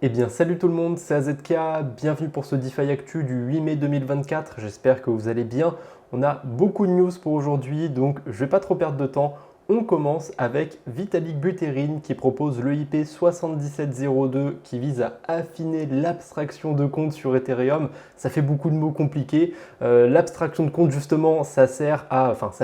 Eh bien salut tout le monde, c'est AZK, bienvenue pour ce DeFi Actu du 8 mai 2024, j'espère que vous allez bien. On a beaucoup de news pour aujourd'hui, donc je ne vais pas trop perdre de temps. On commence avec Vitalik Buterin qui propose l'EIP 7702 qui vise à affiner l'abstraction de compte sur Ethereum. Ça fait beaucoup de mots compliqués. L'abstraction de compte justement, ça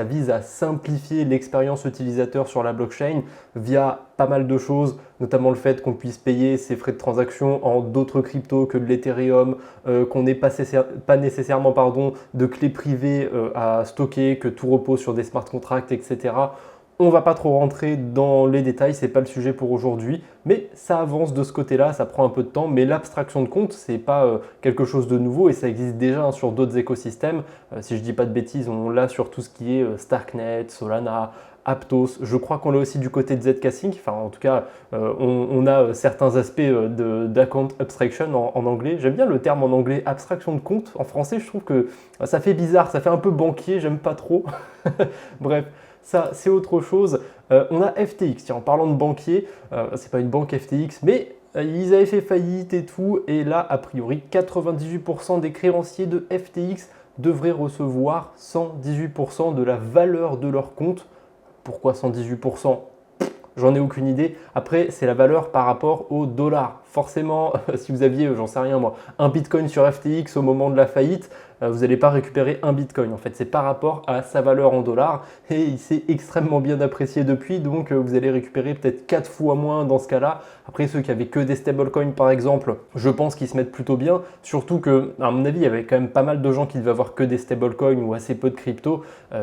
vise à simplifier l'expérience utilisateur sur la blockchain via pas mal de choses, notamment le fait qu'on puisse payer ses frais de transaction en d'autres cryptos que de l'Ethereum, qu'on n'ait pas nécessairement de clés privées à stocker, que tout repose sur des smart contracts, etc. On ne va pas trop rentrer dans les détails, ce n'est pas le sujet pour aujourd'hui, mais ça avance de ce côté-là, ça prend un peu de temps, mais l'abstraction de compte, ce n'est pas quelque chose de nouveau et ça existe déjà sur d'autres écosystèmes. Si je ne dis pas de bêtises, on l'a sur tout ce qui est Starknet, Solana, Aptos, je crois qu'on l'a aussi du côté de Zcash, enfin en tout cas on a certains aspects d'account abstraction en anglais. J'aime bien le terme en anglais abstraction de compte, en français je trouve que ça fait bizarre, ça fait un peu banquier, j'aime pas trop. Bref, ça c'est autre chose. On a FTX, tiens en parlant de banquier, c'est pas une banque FTX mais ils avaient fait faillite et tout, et là a priori 98% des créanciers de FTX devraient recevoir 118% de la valeur de leur compte. Pourquoi 118%? J'en ai aucune idée. Après, c'est la valeur par rapport au dollar. Forcément, si vous aviez, j'en sais rien moi, un bitcoin sur FTX au moment de la faillite, vous n'allez pas récupérer un bitcoin. En fait, c'est par rapport à sa valeur en dollars et il s'est extrêmement bien apprécié depuis. Donc, vous allez récupérer peut-être 4 fois moins dans ce cas-là. Après, ceux qui avaient que des stablecoins par exemple, je pense qu'ils se mettent plutôt bien. Surtout que, à mon avis, il y avait quand même pas mal de gens qui devaient avoir que des stablecoins ou assez peu de crypto,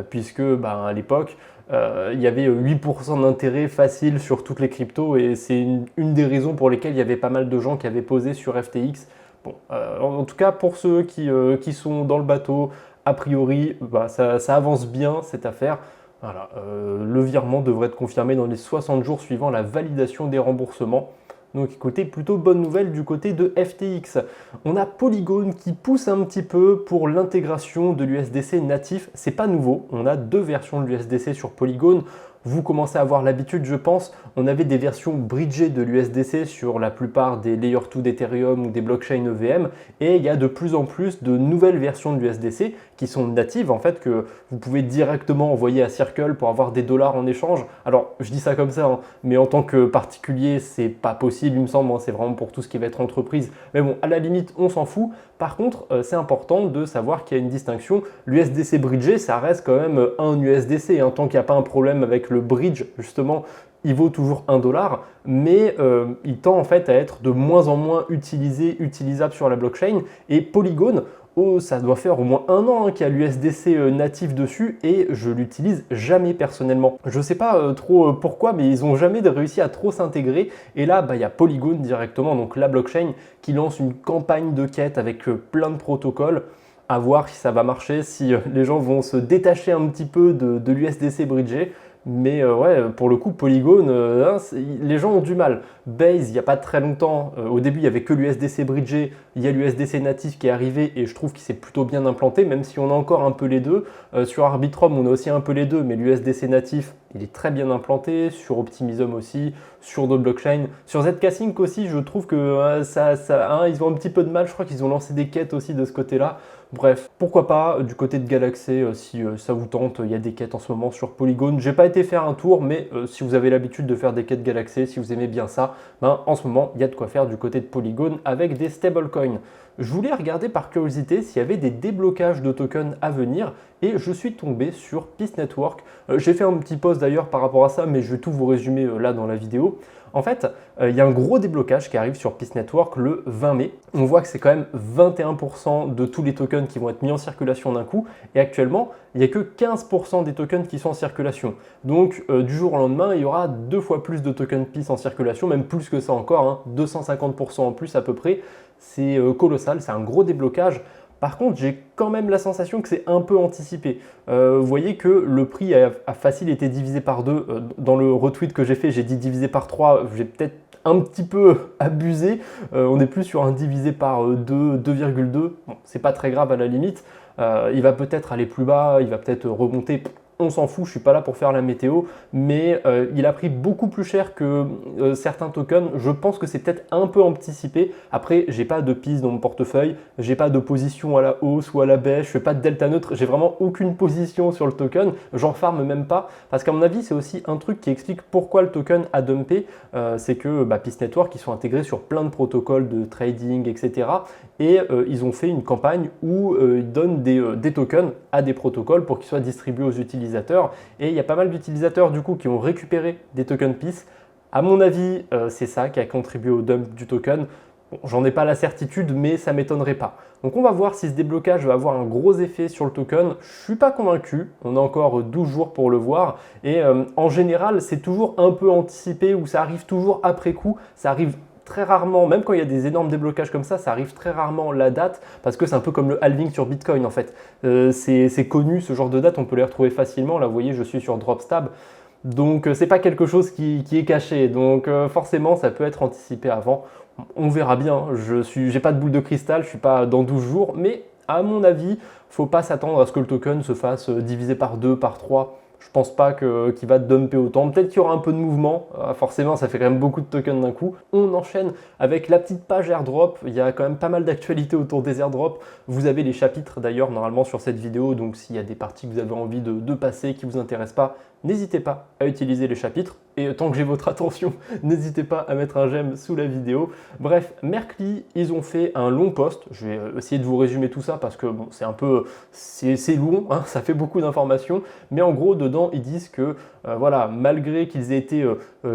puisque à l'époque, il y avait 8% d'intérêt facile sur toutes les cryptos et c'est une des raisons pour lesquelles il y avait pas mal de gens qui avaient posé sur FTX. Bon, en tout cas, pour ceux qui sont dans le bateau, a priori, ça avance bien cette affaire. Voilà, le virement devrait être confirmé dans les 60 jours suivant la validation des remboursements. Donc écoutez, plutôt bonne nouvelle du côté de FTX. On a Polygon qui pousse un petit peu pour l'intégration de l'USDC natif. C'est pas nouveau, on a deux versions de l'USDC sur Polygon. Vous commencez à avoir l'habitude, je pense. On avait des versions bridgées de l'USDC sur la plupart des Layer 2 d'Ethereum ou des blockchains EVM. Et il y a de plus en plus de nouvelles versions de l'USDC qui sont natives, en fait, que vous pouvez directement envoyer à Circle pour avoir des dollars en échange. Alors, je dis ça comme ça, hein, mais en tant que particulier, c'est pas possible, il me semble. Hein, c'est vraiment pour tout ce qui va être entreprise. Mais bon, à la limite, on s'en fout. Par contre, c'est important de savoir qu'il y a une distinction. L'USDC bridgé, ça reste quand même un USDC. Hein, tant qu'il n'y a pas un problème avec le bridge, justement, il vaut toujours 1 dollar, mais il tend en fait à être de moins en moins utilisable sur la blockchain. Et Polygon, ça doit faire au moins un an qu'il y a l'USDC natif dessus et je l'utilise jamais personnellement. Je ne sais pas trop pourquoi, mais ils n'ont jamais réussi à trop s'intégrer. Et là, il y a Polygon directement, donc la blockchain, qui lance une campagne de quête avec plein de protocoles. À voir si ça va marcher, si les gens vont se détacher un petit peu de l'USDC bridgé. Mais ouais, pour le coup, Polygon, les gens ont du mal. Base, il n'y a pas très longtemps, au début, il n'y avait que l'USDC bridgé, il y a l'USDC natif qui est arrivé et je trouve qu'il s'est plutôt bien implanté, même si on a encore un peu les deux. Sur Arbitrum, on a aussi un peu les deux, mais l'USDC natif, il est très bien implanté. Sur Optimism aussi, sur d'autres blockchains. Sur Zcash aussi, je trouve que ils ont un petit peu de mal. Je crois qu'ils ont lancé des quêtes aussi de ce côté-là. Bref, pourquoi pas du côté de Galaxy, si ça vous tente, il y a des quêtes en ce moment sur Polygon. J'ai pas été faire un tour, mais si vous avez l'habitude de faire des quêtes Galaxy, si vous aimez bien ça, en ce moment, il y a de quoi faire du côté de Polygon avec des stablecoins. Je voulais regarder par curiosité s'il y avait des déblocages de tokens à venir et je suis tombé sur Peace Network. J'ai fait un petit post d'ailleurs par rapport à ça, mais je vais tout vous résumer là dans la vidéo. En fait, il y a un gros déblocage qui arrive sur Peace Network le 20 mai. On voit que c'est quand même 21% de tous les tokens qui vont être mis en circulation d'un coup. Et actuellement, il n'y a que 15% des tokens qui sont en circulation. Donc, du jour au lendemain, il y aura 2 fois plus de tokens Peace en circulation, même plus que ça encore, hein, 250% en plus à peu près. C'est colossal, c'est un gros déblocage. Par contre, j'ai quand même la sensation que c'est un peu anticipé. Vous voyez que le prix a facile été divisé par 2. Dans le retweet que j'ai fait, j'ai dit divisé par 3. J'ai peut-être un petit peu abusé. On est plus sur un divisé par 2, 2,2. Bon, c'est pas très grave à la limite. Il va peut-être aller plus bas, il va peut-être remonter. on s'en fout, je suis pas là pour faire la météo, mais il a pris beaucoup plus cher que certains tokens. Je pense que c'est peut-être un peu anticipé. Après, j'ai pas de piste dans mon portefeuille, j'ai pas de position à la hausse ou à la baisse, je fais pas de delta neutre, j'ai vraiment aucune position sur le token, j'en farme même pas, parce qu'à mon avis, c'est aussi un truc qui explique pourquoi le token a dumpé, c'est que Peace Network, ils sont intégrés sur plein de protocoles de trading, etc. Et ils ont fait une campagne où ils donnent des tokens à des protocoles pour qu'ils soient distribués aux utilisateurs. Et il y a pas mal d'utilisateurs du coup qui ont récupéré des tokens Peace. À mon avis, c'est ça qui a contribué au dump du token. Bon, j'en ai pas la certitude, mais ça m'étonnerait pas. Donc on va voir si ce déblocage va avoir un gros effet sur le token. Je suis pas convaincu, on a encore 12 jours pour le voir. Et en général, c'est toujours un peu anticipé ou ça arrive toujours après coup. Ça arrive très rarement, même quand il y a des énormes déblocages comme ça arrive très rarement la date parce que c'est un peu comme le halving sur Bitcoin en fait. C'est connu ce genre de date, on peut les retrouver facilement. Là, vous voyez, je suis sur Dropstab. Donc, c'est pas quelque chose qui est caché. Donc, forcément, ça peut être anticipé avant. On verra bien. J'ai pas de boule de cristal, je suis pas dans 12 jours. Mais à mon avis, faut pas s'attendre à ce que le token se fasse diviser par 2, par 3. Je pense pas qu'il va dumper autant. Peut-être qu'il y aura un peu de mouvement. Forcément, ça fait quand même beaucoup de tokens d'un coup. On enchaîne avec la petite page airdrop. Il y a quand même pas mal d'actualités autour des airdrops. Vous avez les chapitres d'ailleurs normalement sur cette vidéo. Donc s'il y a des parties que vous avez envie de passer qui ne vous intéressent pas, n'hésitez pas à utiliser les chapitres. Et tant que j'ai votre attention, n'hésitez pas à mettre un j'aime sous la vidéo. Bref, Mercli, ils ont fait un long post. Je vais essayer de vous résumer tout ça parce que bon, c'est un peu, c'est long, hein, ça fait beaucoup d'informations. Mais en gros, dedans, ils disent que voilà, malgré qu'ils aient été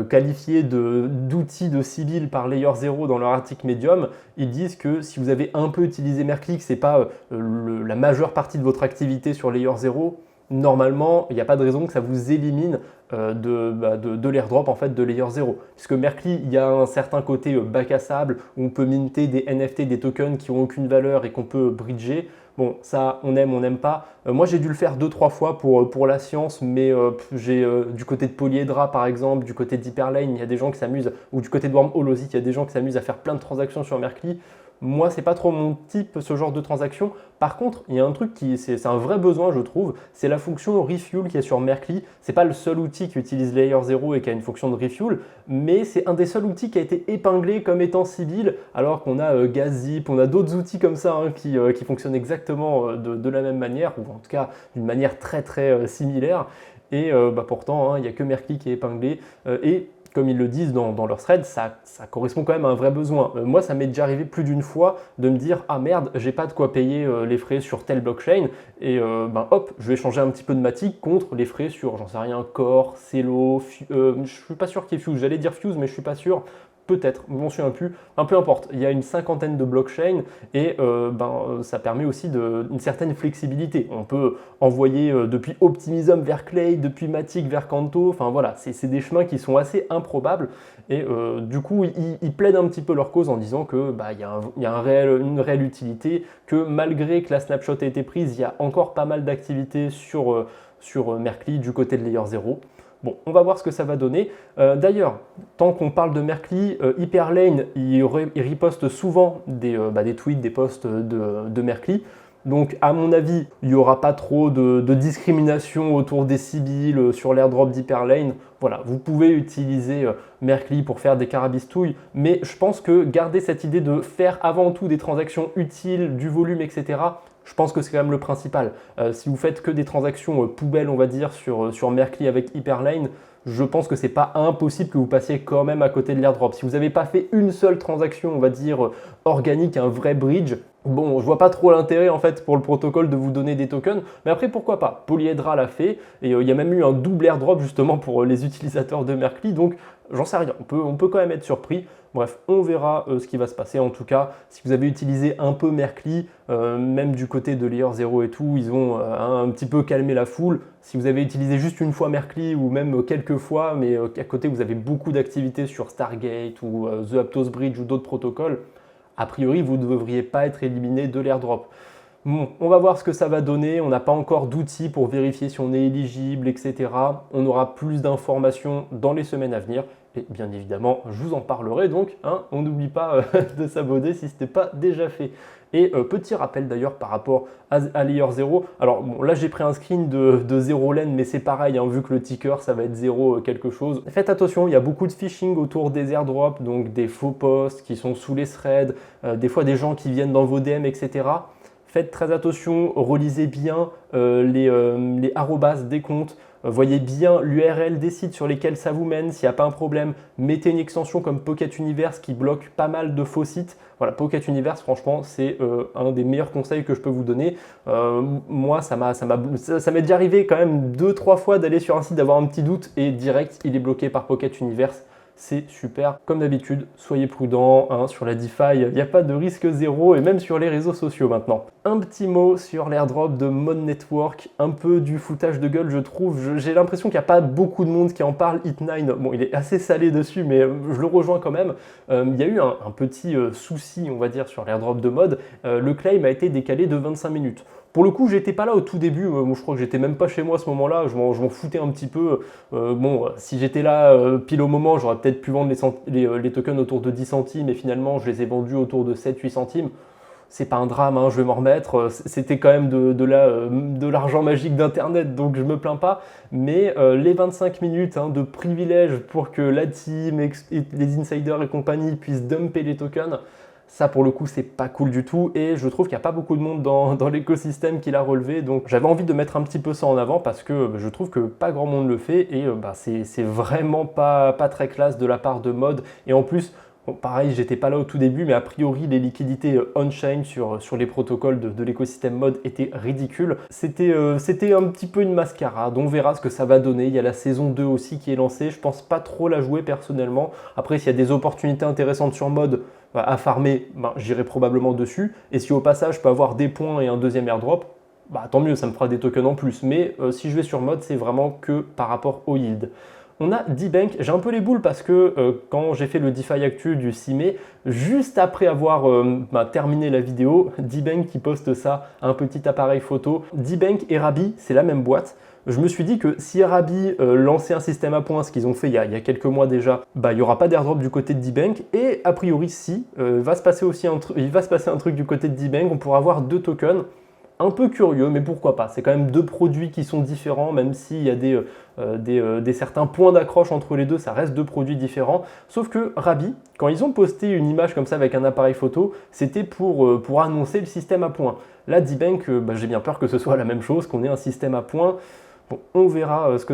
qualifiés d'outils de Sibyl par Layer 0 dans leur article Medium, ils disent que si vous avez un peu utilisé Mercli, que ce n'est pas la majeure partie de votre activité sur Layer 0, normalement, il n'y a pas de raison que ça vous élimine de l'airdrop en fait de Layer 0. Puisque Mercli, il y a un certain côté bac à sable où on peut minter des NFT, des tokens qui n'ont aucune valeur et qu'on peut bridger. Bon, ça, on aime, on n'aime pas. Moi, j'ai dû le faire 2-3 fois pour la science, mais j'ai du côté de Polyhedra, par exemple, du côté d'Hyperlane, il y a des gens qui s'amusent, ou du côté de Wormhole aussi, il y a des gens qui s'amusent à faire plein de transactions sur Mercli. Moi, c'est pas trop mon type, ce genre de transaction. Par contre, il y a un truc c'est un vrai besoin, je trouve, c'est la fonction Refuel qui est sur Mercli. C'est pas le seul outil qui utilise Layer 0 et qui a une fonction de Refuel, mais c'est un des seuls outils qui a été épinglé comme étant Sibyl, alors qu'on a Gazip, on a d'autres outils comme ça hein, qui fonctionnent exactement de la même manière, ou en tout cas d'une manière très très similaire. Et pourtant, hein, il n'y a que Mercli qui est épinglé. Et comme ils le disent dans leur thread, ça correspond quand même à un vrai besoin. Moi, ça m'est déjà arrivé plus d'une fois de me dire « Ah merde, j'ai pas de quoi payer les frais sur telle blockchain. » Et hop, je vais changer un petit peu de Matic contre les frais sur, j'en sais rien, Core, Celo, je suis pas sûr qu'il y ait Fuse. J'allais dire Fuse, mais je suis pas sûr. Peut-être, je m'en souviens plus. Peu importe, il y a une cinquantaine de blockchains et ça permet aussi une certaine flexibilité. On peut envoyer depuis Optimism vers Clay, depuis Matic vers Canto. Enfin voilà, c'est des chemins qui sont assez improbables et du coup, ils plaident un petit peu leur cause en disant que y a une réelle utilité, que malgré que la snapshot ait été prise, il y a encore pas mal d'activités sur Mercli du côté de Layer 0. Bon, on va voir ce que ça va donner. D'ailleurs, tant qu'on parle de Mercli, Hyperlane, il riposte souvent des tweets, des posts de Mercli. Donc, à mon avis, il n'y aura pas trop de discrimination autour des Sibyl sur l'airdrop d'Hyperlane. Voilà, vous pouvez utiliser Mercli pour faire des carabistouilles, mais je pense que garder cette idée de faire avant tout des transactions utiles, du volume, etc., je pense que c'est quand même le principal. Si vous faites que des transactions poubelles, on va dire, sur Mercli avec Hyperlane, je pense que c'est pas impossible que vous passiez quand même à côté de l'airdrop. Si vous n'avez pas fait une seule transaction, on va dire, organique, un vrai bridge, bon, je vois pas trop l'intérêt en fait pour le protocole de vous donner des tokens, mais après pourquoi pas. Polyhedra l'a fait et il y a même eu un double airdrop justement pour les utilisateurs de Mercli, donc j'en sais rien, on peut quand même être surpris. Bref, on verra ce qui va se passer. En tout cas, si vous avez utilisé un peu Mercli, même du côté de Layer 0 et tout, ils ont un petit peu calmé la foule. Si vous avez utilisé juste une fois Mercli ou même quelques fois, mais à côté vous avez beaucoup d'activités sur Stargate ou The Aptos Bridge ou d'autres protocoles, a priori vous ne devriez pas être éliminé de l'airdrop. Bon, on va voir ce que ça va donner. On n'a pas encore d'outils pour vérifier si on est éligible, etc. On aura plus d'informations dans les semaines à venir. Et bien évidemment, je vous en parlerai donc, hein, on n'oublie pas de s'abonner si ce n'était pas déjà fait. Et petit rappel d'ailleurs par rapport à Layer 0. Alors bon, là j'ai pris un screen de 0 len, mais c'est pareil, hein, vu que le ticker ça va être 0 quelque chose. Faites attention, il y a beaucoup de phishing autour des airdrops, donc des faux posts qui sont sous les threads, des fois des gens qui viennent dans vos DM, etc. Faites très attention, relisez bien les arrobas des comptes. Voyez bien l'URL des sites sur lesquels ça vous mène, s'il n'y a pas un problème, mettez une extension comme Pocket Universe qui bloque pas mal de faux sites. Voilà, Pocket Universe, franchement, c'est un des meilleurs conseils que je peux vous donner. Moi, ça m'est déjà arrivé quand même 2-3 fois d'aller sur un site, d'avoir un petit doute et direct, il est bloqué par Pocket Universe. C'est super. Comme d'habitude, soyez prudents, hein, sur la DeFi, il n'y a pas de risque zéro et même sur les réseaux sociaux maintenant. Un petit mot sur l'airdrop de Mod Network, un peu du foutage de gueule je trouve. J'ai l'impression qu'il n'y a pas beaucoup de monde qui en parle. Hit9, bon il est assez salé dessus mais je le rejoins quand même. Il y a eu un petit souci on va dire sur l'airdrop de Mod. Le claim a été décalé de 25 minutes. Pour le coup, j'étais pas là au tout début. Je crois que j'étais même pas chez moi à ce moment-là. Je m'en foutais un petit peu. Bon, si j'étais là pile au moment, j'aurais peut-être pu vendre les tokens autour de 10 centimes et finalement, je les ai vendus autour de 7-8 centimes. C'est pas un drame, hein, je vais m'en remettre. C'était quand même de l'argent magique d'Internet, donc je me plains pas. Mais les 25 minutes hein, de privilège pour que la team, et les insiders et compagnie puissent dumper les tokens, ça, pour le coup, c'est pas cool du tout et je trouve qu'il n'y a pas beaucoup de monde dans l'écosystème qui l'a relevé. Donc, j'avais envie de mettre un petit peu ça en avant parce que je trouve que pas grand monde le fait et c'est vraiment pas très classe de la part de Mod. Et en plus, bon, pareil, j'étais pas là au tout début, mais a priori, les liquidités on-chain sur les protocoles de l'écosystème Mod étaient ridicules. C'était un petit peu une mascarade. On verra ce que ça va donner. Il y a la saison 2 aussi qui est lancée. Je pense pas trop la jouer personnellement. Après, s'il y a des opportunités intéressantes sur Mod, à farmer, j'irai probablement dessus. Et si au passage je peux avoir des points et un deuxième airdrop, tant mieux, ça me fera des tokens en plus. Mais si je vais sur Mod, c'est vraiment que par rapport au yield. On a D-Bank, j'ai un peu les boules parce que quand j'ai fait le DeFi Actu du 6 mai, juste après avoir terminé la vidéo, D-Bank qui poste ça, un petit appareil photo. D-Bank et Rabi, c'est la même boîte. Je me suis dit que si Arabi lançait un système à points, ce qu'ils ont fait il y a quelques mois déjà, il n'y aura pas d'airdrop du côté de D-Bank. Et a priori, si, il va se passer un truc du côté de D-Bank, on pourra avoir 2 tokens. Un peu curieux, mais pourquoi pas. C'est quand même 2 produits qui sont différents, même s'il y a des certains points d'accroche entre les deux, ça reste 2 produits différents. Sauf que Rabi, quand ils ont posté une image comme ça avec un appareil photo, c'était pour annoncer le système à points. Là, D-Bank, j'ai bien peur que ce soit la même chose, qu'on ait un système à points. Bon, on verra ce que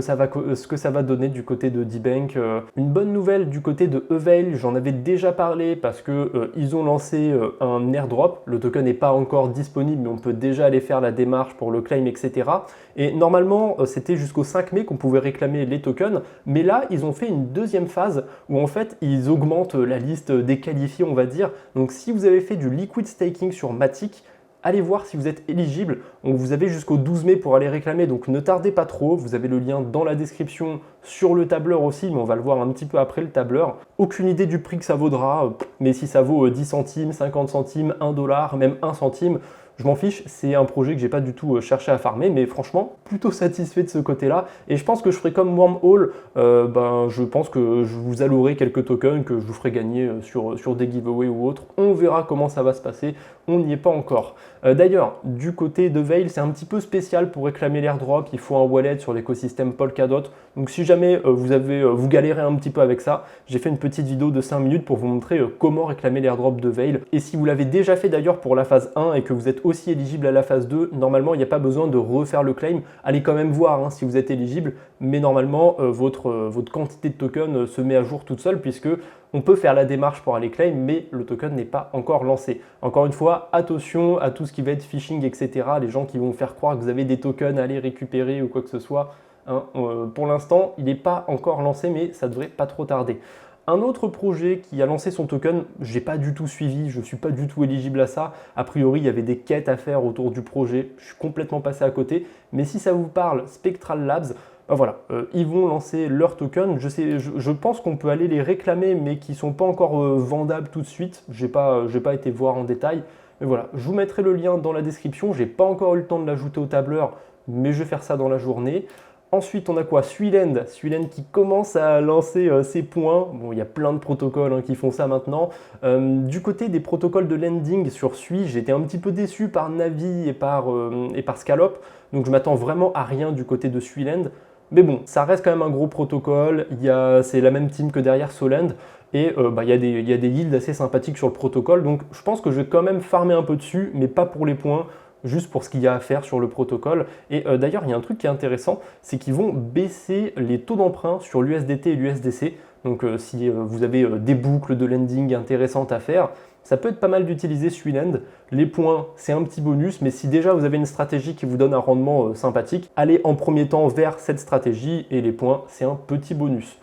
ça va donner du côté de D-Bank. Une bonne nouvelle du côté de Eveil, j'en avais déjà parlé parce que ils ont lancé un airdrop. Le token n'est pas encore disponible, mais on peut déjà aller faire la démarche pour le claim, etc. Et normalement, c'était jusqu'au 5 mai qu'on pouvait réclamer les tokens. Mais là, ils ont fait une deuxième phase où en fait, ils augmentent la liste des qualifiés, on va dire. Donc si vous avez fait du liquid staking sur Matic, allez voir si vous êtes éligible. Vous avez jusqu'au 12 mai pour aller réclamer, donc ne tardez pas trop. Vous avez le lien dans la description sur le tableur aussi, mais on va le voir un petit peu après le tableur. Aucune idée du prix que ça vaudra, mais si ça vaut 10 centimes, 50 centimes, 1 dollar, même 1 centime, je m'en fiche, c'est un projet que j'ai pas du tout cherché à farmer, mais franchement, plutôt satisfait de ce côté-là. Et je pense que je ferai comme Wormhole, je pense que je vous allouerai quelques tokens que je vous ferai gagner sur des giveaways ou autres. On verra comment ça va se passer, on n'y est pas encore. D'ailleurs, du côté de Veil, c'est un petit peu spécial pour réclamer l'airdrop, il faut un wallet sur l'écosystème Polkadot. Donc si jamais vous galérez un petit peu avec ça, j'ai fait une petite vidéo de 5 minutes pour vous montrer comment réclamer l'airdrop de Veil. Et si vous l'avez déjà fait d'ailleurs pour la phase 1 et que vous êtes aussi éligible à la phase 2, normalement il n'y a pas besoin de refaire le claim. Allez quand même voir si vous êtes éligible, mais normalement votre quantité de tokens se met à jour toute seule puisque on peut faire la démarche pour aller claim, mais le token n'est pas encore lancé. Encore une fois, attention à tout ce qui va être phishing, etc. Les gens qui vont faire croire que vous avez des tokens à aller récupérer ou quoi que ce soit. Pour l'instant, il n'est pas encore lancé, mais ça devrait pas trop tarder. Un autre projet qui a lancé son token, j'ai pas du tout suivi, je suis pas du tout éligible à ça. A priori, il y avait des quêtes à faire autour du projet, je suis complètement passé à côté. Mais si ça vous parle, Spectral Labs, voilà, ils vont lancer leur token. Je pense qu'on peut aller les réclamer, mais qui ne sont pas encore vendables tout de suite. J'ai pas été voir en détail. Mais voilà, je vous mettrai le lien dans la description. J'ai pas encore eu le temps de l'ajouter au tableur, mais je vais faire ça dans la journée. Ensuite, on a quoi? Sweland qui commence à lancer ses points. Bon, il y a plein de protocoles qui font ça maintenant. Du côté des protocoles de lending sur Sui, j'étais un petit peu déçu par Navi et par Scallop. Donc je m'attends vraiment à rien du côté de Sweland. Mais bon, ça reste quand même un gros protocole. C'est la même team que derrière Solend. Et il y a des guildes assez sympathiques sur le protocole. Donc je pense que je vais quand même farmer un peu dessus, mais pas pour les points, juste pour ce qu'il y a à faire sur le protocole. Et d'ailleurs, il y a un truc qui est intéressant, c'est qu'ils vont baisser les taux d'emprunt sur l'USDT et l'USDC. Donc si vous avez des boucles de lending intéressantes à faire, ça peut être pas mal d'utiliser Sweland. Les points, c'est un petit bonus, mais si déjà vous avez une stratégie qui vous donne un rendement sympathique, allez en premier temps vers cette stratégie et les points, c'est un petit bonus.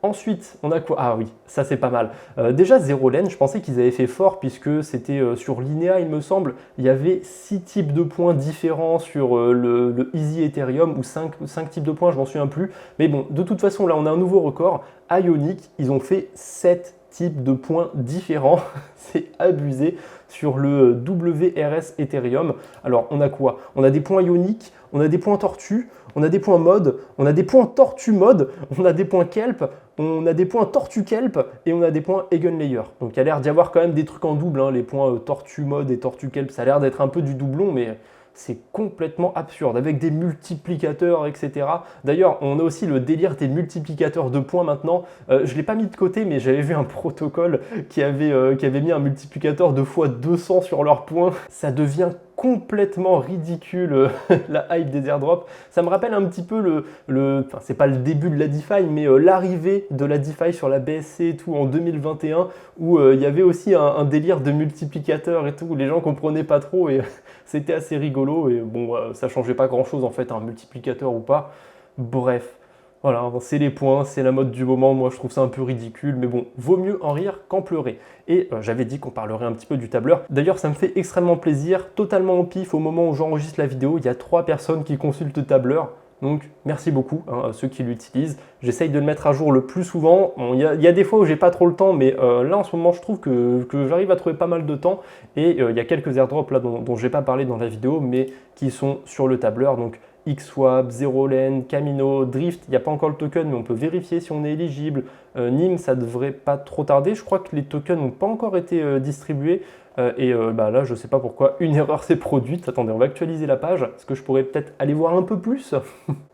Ensuite, on a quoi? Ah oui, ça c'est pas mal. Déjà, Zero Lane, je pensais qu'ils avaient fait fort puisque c'était sur Linea, il me semble. Il y avait 6 types de points différents sur le Easy Ethereum ou 5 types de points, je m'en souviens plus. Mais bon, de toute façon, là, on a un nouveau record. Ionic, ils ont fait 7 types de points différents. C'est abusé sur le WRS Ethereum. Alors, on a quoi? On a des points Ionic, on a des points Tortue, on a des points Mode, on a des points Tortue Mode, on a des points Kelp, on a des points Tortue Kelp et on a des points Eigenlayer. Donc il y a l'air d'y avoir quand même des trucs en double, les points Tortue Mode et Tortue Kelp, ça a l'air d'être un peu du doublon, mais c'est complètement absurde, avec des multiplicateurs, etc. D'ailleurs, on a aussi le délire des multiplicateurs de points maintenant. Je ne l'ai pas mis de côté, mais j'avais vu un protocole qui avait mis un multiplicateur de fois 200 sur leurs points. Ça devient complètement ridicule la hype des airdrops. Ça me rappelle un petit peu enfin c'est pas le début de la DeFi, mais l'arrivée de la DeFi sur la BSC et tout en 2021, où il y avait aussi un délire de multiplicateur et tout, où les gens comprenaient pas trop et c'était assez rigolo et bon, ça changeait pas grand chose en fait, un multiplicateur ou pas. Bref. Voilà, c'est les points, c'est la mode du moment, moi je trouve ça un peu ridicule, mais bon, vaut mieux en rire qu'en pleurer. Et j'avais dit qu'on parlerait un petit peu du tableur. D'ailleurs, ça me fait extrêmement plaisir, totalement au pif au moment où j'enregistre la vidéo, il y a 3 personnes qui consultent le tableur. Donc merci beaucoup à ceux qui l'utilisent. J'essaye de le mettre à jour le plus souvent. Il y a des fois où j'ai pas trop le temps, mais là en ce moment je trouve que j'arrive à trouver pas mal de temps. Et il y a quelques airdrops là dont je n'ai pas parlé dans la vidéo, mais qui sont sur le tableur. Donc XSwap, Zerolane, Camino, Drift, il n'y a pas encore le token, mais on peut vérifier si on est éligible. NIM, ça devrait pas trop tarder. Je crois que les tokens n'ont pas encore été distribués. Là, je ne sais pas pourquoi une erreur s'est produite. Attendez, on va actualiser la page. Est-ce que je pourrais peut-être aller voir un peu plus?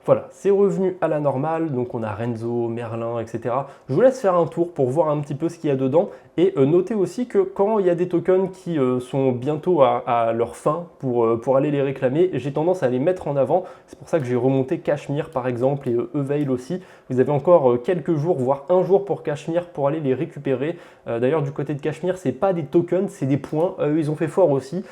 Voilà, c'est revenu à la normale. Donc, on a Renzo, Merlin, etc. Je vous laisse faire un tour pour voir un petit peu ce qu'il y a dedans. Et notez aussi que quand il y a des tokens qui sont bientôt à leur fin pour aller les réclamer, j'ai tendance à les mettre en avant. C'est pour ça que j'ai remonté Cashmere, par exemple, et Eveil aussi. Vous avez encore quelques jours, voire un jour pour Cashmere pour aller les récupérer. D'ailleurs, du côté de Cashmere, c'est pas des tokens, c'est des points. Ils ont fait fort aussi.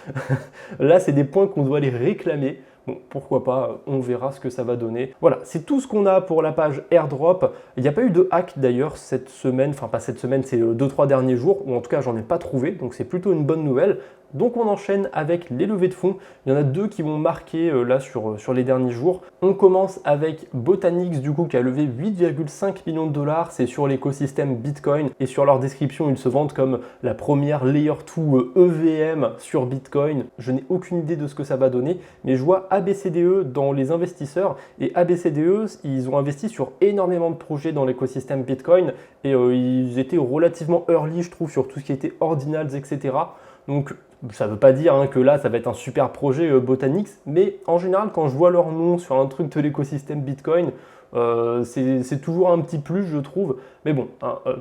Là, c'est des points qu'on doit aller réclamer. Bon, pourquoi pas, on verra ce que ça va donner. Voilà, c'est tout ce qu'on a pour la page airdrop. Il n'y a pas eu de hack d'ailleurs cette semaine, enfin pas cette semaine, c'est 2-3 derniers jours, ou en tout cas j'en ai pas trouvé, donc c'est plutôt une bonne nouvelle. Donc on enchaîne avec les levées de fonds. Il y en a 2 qui vont marquer là sur les derniers jours. On commence avec Botanix du coup qui a levé 8,5 millions de dollars. C'est sur l'écosystème Bitcoin et sur leur description ils se vendent comme la première Layer 2 EVM sur Bitcoin. Je n'ai aucune idée de ce que ça va donner, mais je vois ABCDE dans les investisseurs et ABCDE ils ont investi sur énormément de projets dans l'écosystème Bitcoin et ils étaient relativement early je trouve sur tout ce qui était ordinals etc. Donc ça ne veut pas dire que là ça va être un super projet Botanix, mais en général quand je vois leur nom sur un truc de l'écosystème Bitcoin, c'est toujours un petit plus je trouve. Mais bon,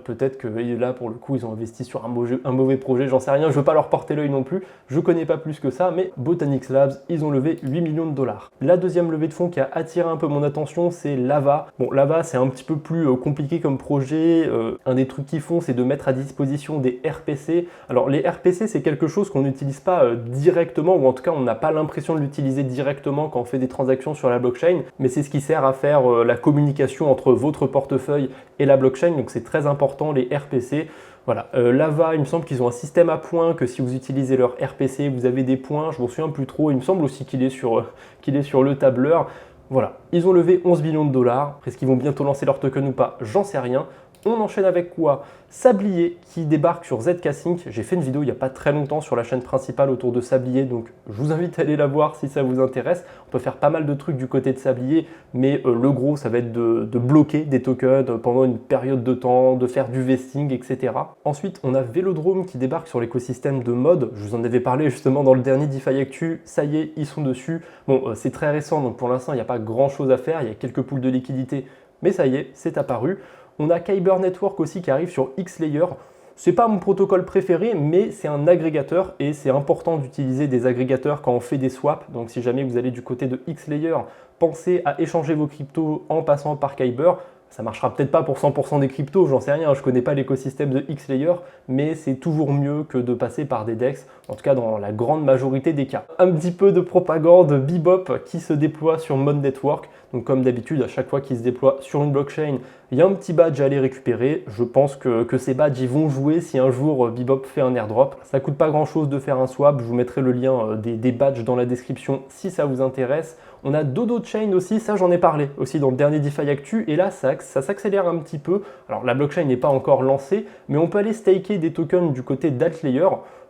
peut-être que là pour le coup ils ont investi sur un mauvais projet, j'en sais rien, je ne veux pas leur porter l'œil non plus, je ne connais pas plus que ça, mais Botanix Labs, ils ont levé 8 millions de dollars. La deuxième levée de fonds qui a attiré un peu mon attention, c'est Lava. Bon, Lava c'est un petit peu plus compliqué comme projet, un des trucs qu'ils font c'est de mettre à disposition des RPC. Alors les RPC c'est quelque chose qu'on n'utilise pas directement, ou en tout cas on n'a pas l'impression de l'utiliser directement quand on fait des transactions sur la blockchain, mais c'est ce qui sert à faire la communication entre votre portefeuille et la blockchain, donc c'est très important les RPC. Voilà, Lava, il me semble qu'ils ont un système à points, que si vous utilisez leur RPC, vous avez des points, je ne m'en souviens plus trop, il me semble aussi qu'il est sur le tableur. Voilà, ils ont levé 11 millions de dollars, est-ce qu'ils vont bientôt lancer leur token ou pas, j'en sais rien. On enchaîne avec quoi? Sablier qui débarque sur ZK Sync. J'ai fait une vidéo il n'y a pas très longtemps sur la chaîne principale autour de Sablier, donc je vous invite à aller la voir si ça vous intéresse. On peut faire pas mal de trucs du côté de Sablier, mais le gros, ça va être de bloquer des tokens pendant une période de temps, de faire du vesting, etc. Ensuite, on a Vélodrome qui débarque sur l'écosystème de mode. Je vous en avais parlé justement dans le dernier DeFi Actu. Ça y est, ils sont dessus. Bon, c'est très récent, donc pour l'instant, il n'y a pas grand chose à faire. Il y a quelques pools de liquidité, mais ça y est, c'est apparu. On a Kyber Network aussi qui arrive sur Xlayer. C'est pas mon protocole préféré, mais c'est un agrégateur et c'est important d'utiliser des agrégateurs quand on fait des swaps. Donc si jamais vous allez du côté de Xlayer, pensez à échanger vos cryptos en passant par Kyber. Ça marchera peut-être pas pour 100% des cryptos, j'en sais rien, je connais pas l'écosystème de Xlayer, mais c'est toujours mieux que de passer par des DEX, en tout cas dans la grande majorité des cas. Un petit peu de propagande Bebop qui se déploie sur Mod Network. Donc comme d'habitude, à chaque fois qu'il se déploie sur une blockchain, il y a un petit badge à aller récupérer. Je pense que ces badges ils vont jouer si un jour Bebop fait un airdrop. Ça coûte pas grand chose de faire un swap, je vous mettrai le lien des badges dans la description si ça vous intéresse. On a Dodo Chain aussi, ça j'en ai parlé aussi dans le dernier DeFi Actu, et là ça s'accélère un petit peu. Alors la blockchain n'est pas encore lancée, mais on peut aller staker des tokens du côté d'Altlayer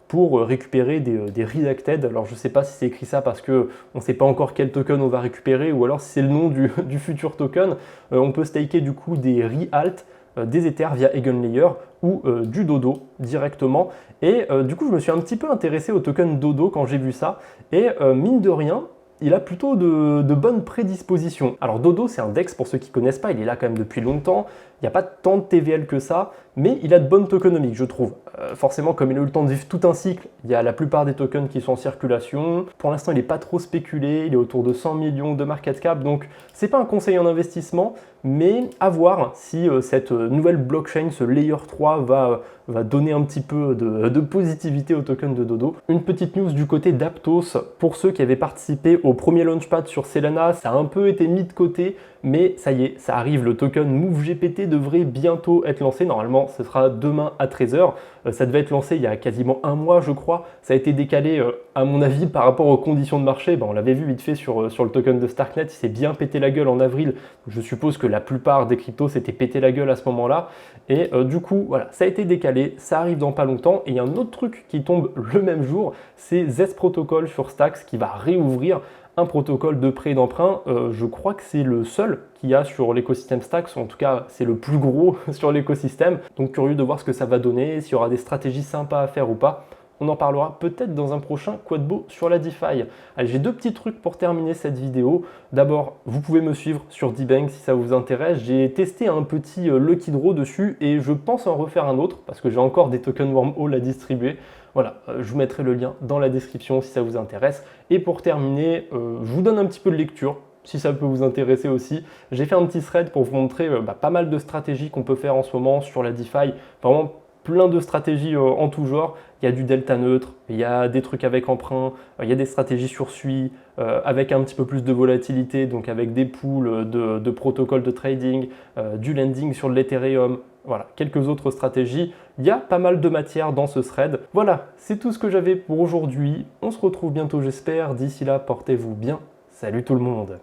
pour récupérer des redacted. Alors je ne sais pas si c'est écrit ça parce qu'on ne sait pas encore quel token on va récupérer, ou alors si c'est le nom du futur token. On peut staker du coup des realt, des Ethers via Eigenlayer ou du Dodo directement. Et du coup je me suis un petit peu intéressé au token Dodo quand j'ai vu ça, et mine de rien, il a plutôt de bonnes prédispositions. Alors Dodo, c'est un DEX pour ceux qui ne connaissent pas, il est là quand même depuis longtemps, il n'y a pas tant de TVL que ça, mais il a de bonnes tokenomics, je trouve. Forcément, comme il a eu le temps de vivre tout un cycle, il y a la plupart des tokens qui sont en circulation. Pour l'instant, il n'est pas trop spéculé, il est autour de 100 millions de market cap, donc c'est pas un conseil en investissement, mais à voir si cette nouvelle blockchain, ce Layer 3, va donner un petit peu de positivité au token de Dodo. Une petite news du côté d'Aptos, pour ceux qui avaient participé au premier launchpad sur Solana, ça a un peu été mis de côté, mais ça y est, ça arrive, le token MoveGPT devrait bientôt être lancé. Normalement, ce sera demain à 13 h. Ça devait être lancé il y a quasiment un mois, je crois. Ça a été décalé, à mon avis, par rapport aux conditions de marché. On l'avait vu vite fait sur le token de Starknet, il s'est bien pété la gueule en avril. Je suppose que la plupart des cryptos s'étaient pété la gueule à ce moment-là. Et du coup, voilà, ça a été décalé, ça arrive dans pas longtemps. Et il y a un autre truc qui tombe le même jour, c'est Zest Protocol sur Stacks qui va réouvrir un protocole de prêt et d'emprunt. Je crois que c'est le seul qu'il y a sur l'écosystème Stacks, en tout cas c'est le plus gros sur l'écosystème. Donc curieux de voir ce que ça va donner, s'il y aura des stratégies sympas à faire ou pas. On en parlera peut-être dans un prochain Quadbo sur la DeFi. Allez, j'ai deux petits trucs pour terminer cette vidéo. D'abord, vous pouvez me suivre sur Dbank si ça vous intéresse. J'ai testé un petit Lucky Draw dessus et je pense en refaire un autre parce que j'ai encore des tokens Wormhole à distribuer. Voilà, je vous mettrai le lien dans la description si ça vous intéresse. Et pour terminer, je vous donne un petit peu de lecture, si ça peut vous intéresser aussi. J'ai fait un petit thread pour vous montrer pas mal de stratégies qu'on peut faire en ce moment sur la DeFi. Vraiment plein de stratégies en tout genre. Il y a du delta neutre, il y a des trucs avec emprunt, il y a des stratégies sur SUI, avec un petit peu plus de volatilité, donc avec des pools de protocoles de trading, du lending sur l'Ethereum. Voilà, quelques autres stratégies. Il y a pas mal de matière dans ce thread. Voilà, c'est tout ce que j'avais pour aujourd'hui. On se retrouve bientôt, j'espère. D'ici là, portez-vous bien. Salut tout le monde!